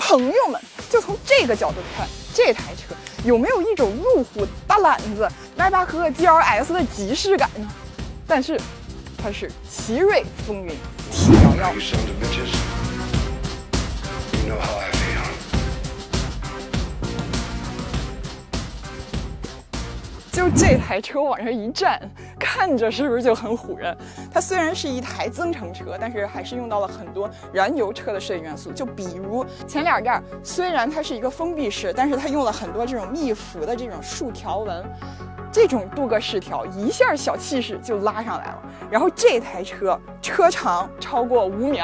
朋友们，就从这个角度看，这台车有没有一种路虎大揽子迈巴赫 GLS 的即视感呢？但是它是奇瑞风云 T11。就这台车往这一站，看着是不是就很唬人？它虽然是一台增程车，但是还是用到了很多燃油车的设计元素。就比如前脸盖，虽然它是一个封闭式，但是它用了很多这种密幅的这种竖条纹。这种镀铬饰条一下小气势就拉上来了。然后这台车车长超过5.2米，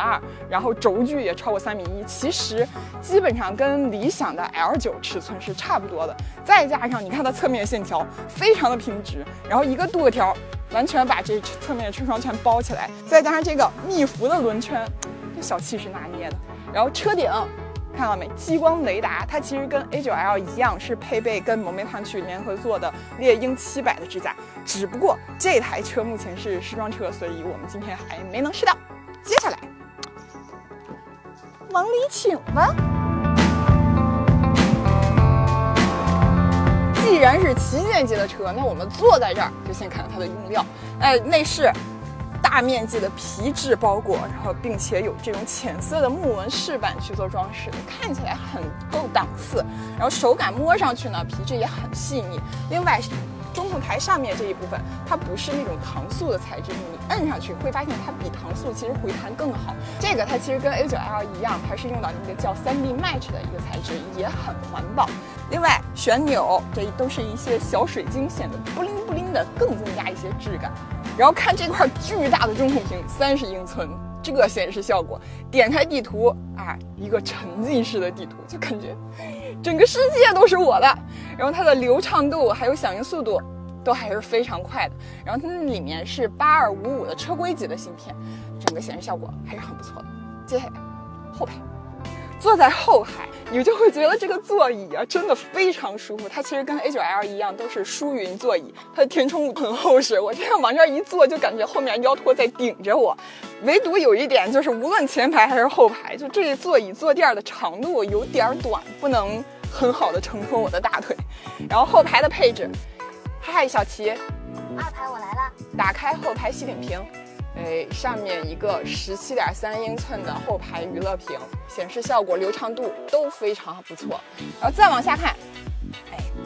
然后轴距也超过3.1米，其实基本上跟理想的 L9 尺寸是差不多的。再加上你看它侧面线条非常的平直，然后一个镀铬条完全把这侧面的车窗全包起来，再加上这个密幅的轮圈，这小气势拿捏的。然后车顶看到没？激光雷达，它其实跟 A9L 一样，是配备跟蒙面探趣联合做的猎鹰700的支架。只不过这台车目前是试装车，所以我们今天还没能试到。接下来往里请吧。既然是旗舰级的车，那我们坐在这儿就先看它的用料。内饰大面积的皮质包裹，然后并且有这种浅色的木纹饰板去做装饰，看起来很够档次。然后手感摸上去呢，皮质也很细腻。另外，中控台上面这一部分，它不是那种搪塑的材质，你摁上去会发现它比搪塑其实回弹更好。这个它其实跟 A9L 一样，它是用到那个叫3D Match 的一个材质，也很环保。另外，旋钮这都是一些小水晶，显得布灵布灵的，更增加一些质感。然后看这块巨大的中控屏，30英寸，这个显示效果，点开地图啊，一个沉浸式的地图，就感觉整个世界都是我的。然后它的流畅度还有响应速度都还是非常快的。然后它里面是8255的车规级的芯片，整个显示效果还是很不错的。接下来后排。坐在后排，你就会觉得这个座椅啊，真的非常舒服。它其实跟 A9L 一样，都是舒云座椅，它的填充物很厚实。我这样往这儿一坐，就感觉后面腰托在顶着我。唯独有一点就是，无论前排还是后排，就这座椅坐垫的长度有点短，不能很好的承托我的大腿。然后后排的配置，嗨，小齐，2排我来了。打开后排吸顶屏。上面一个17.3英寸的后排娱乐屏，显示效果、流畅度都非常不错。然后再往下看，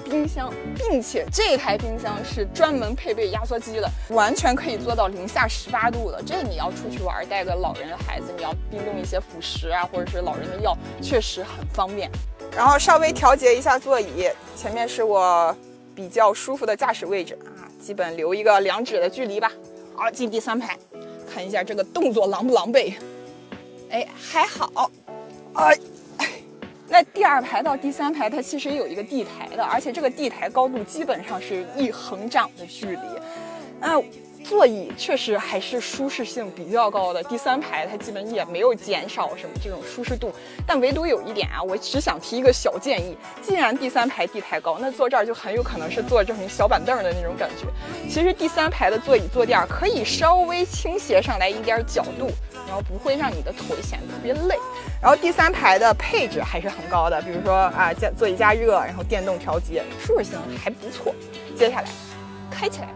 冰箱，并且这台冰箱是专门配备压缩机的，完全可以做到零下18度的。这你要出去玩，带个老人孩子，你要冰冻一些辅食啊，或者是老人的药，确实很方便。然后稍微调节一下座椅，前面是我比较舒服的驾驶位置啊，基本留一个2指的距离吧。好，进第3排。看一下这个动作狼不狼狈？还好。那第2排到第3排，它其实有一个地台的，而且这个地台高度基本上是一横掌的距离。座椅确实还是舒适性比较高的，第3排它基本也没有减少什么这种舒适度，但唯独有一点啊，我只想提一个小建议，既然第3排地台高，那坐这儿就很有可能是坐这种小板凳的那种感觉。其实第3排的座椅坐垫可以稍微倾斜上来一点角度，然后不会让你的腿显得特别累。然后第3排的配置还是很高的，比如说座椅加热，然后电动调节，舒适性还不错。接下来开起来。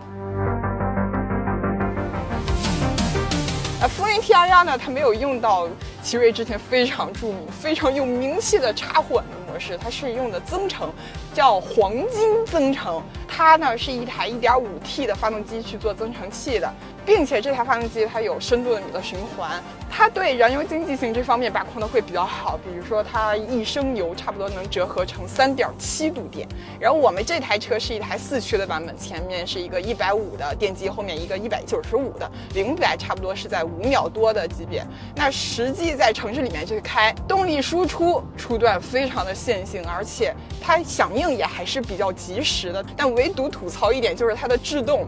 风云 T11呢，它没有用到奇瑞之前非常著名、非常有名气的插混的模式，它是用的增程，叫黄金增程。它呢是一台 1.5T 的发动机去做增程器的，并且这台发动机它有深度的米勒循环，它对燃油经济性这方面把控的会比较好。比如说它1升油差不多能折合成3.7度电。然后我们这台车是一台4驱的版本，前面是一个150的电机，后面一个195的，0-100差不多是在5秒多的级别。那实际在城市里面去开，动力输出初段非常的线性，而且它响应也还是比较及时的。但唯独吐槽一点就是它的制动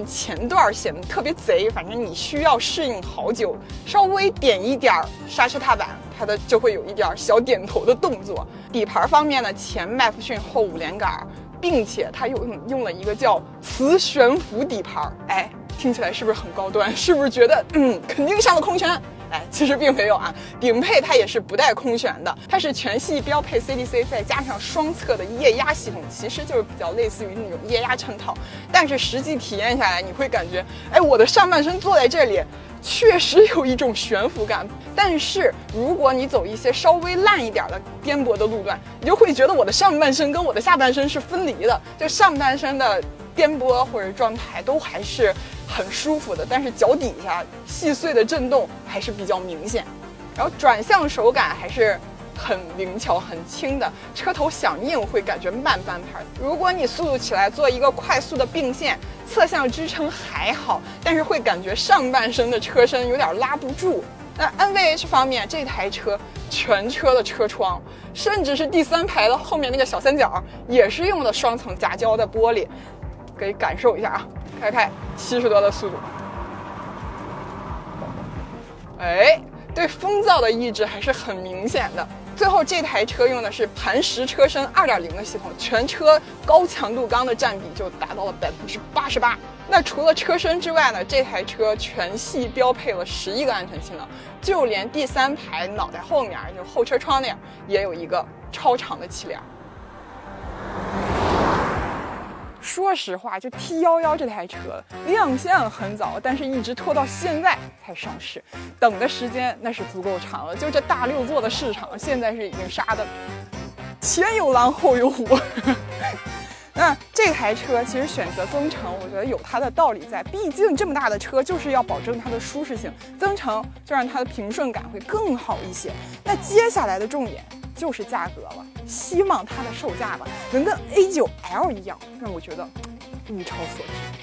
前段显得特别贼，反正你需要适应好久，稍微点一点刹车踏板，它的就会有一点小点头的动作。底盘方面呢，前麦弗逊后5连杆，并且它用了一个叫磁悬浮底盘，听起来是不是很高端？是不是觉得肯定上了空圈？其实并没有啊，顶配它也是不带空悬的，它是全系标配 CDC， 再加上双侧的液压系统，其实就是比较类似于那种液压衬套。但是实际体验下来，你会感觉，我的上半身坐在这里，确实有一种悬浮感。但是如果你走一些稍微烂一点的颠簸的路段，你就会觉得我的上半身跟我的下半身是分离的，就上半身的颠簸或者转盘都还是很舒服的，但是脚底下细碎的震动还是比较明显。然后转向手感还是很灵巧很轻的，车头响应会感觉慢半拍。如果你速度起来做一个快速的并线，侧向支撑还好，但是会感觉上半身的车身有点拉不住。那 NVH 方面，这台车全车的车窗，甚至是第3排的后面那个小三角，也是用的双层夹胶的玻璃。可以感受一下啊，开70多的速度，对风噪的抑制还是很明显的。最后这台车用的是磐石车身 2.0 的系统，全车高强度钢的占比就达到了88%。那除了车身之外呢，这台车全系标配了11个安全气囊，就连第3排脑袋后面就后车窗那样也有一个超长的气帘。说实话，就 T11这台车亮相很早，但是一直拖到现在才上市，等的时间那是足够长了。就这大6座的市场，现在是已经杀的前有狼后有虎。那这台车其实选择增程，我觉得有它的道理在，毕竟这么大的车就是要保证它的舒适性，增程就让它的平顺感会更好一些。那接下来的重点就是价格了，希望它的售价吧能跟 A9L 一样，让我觉得物超所值。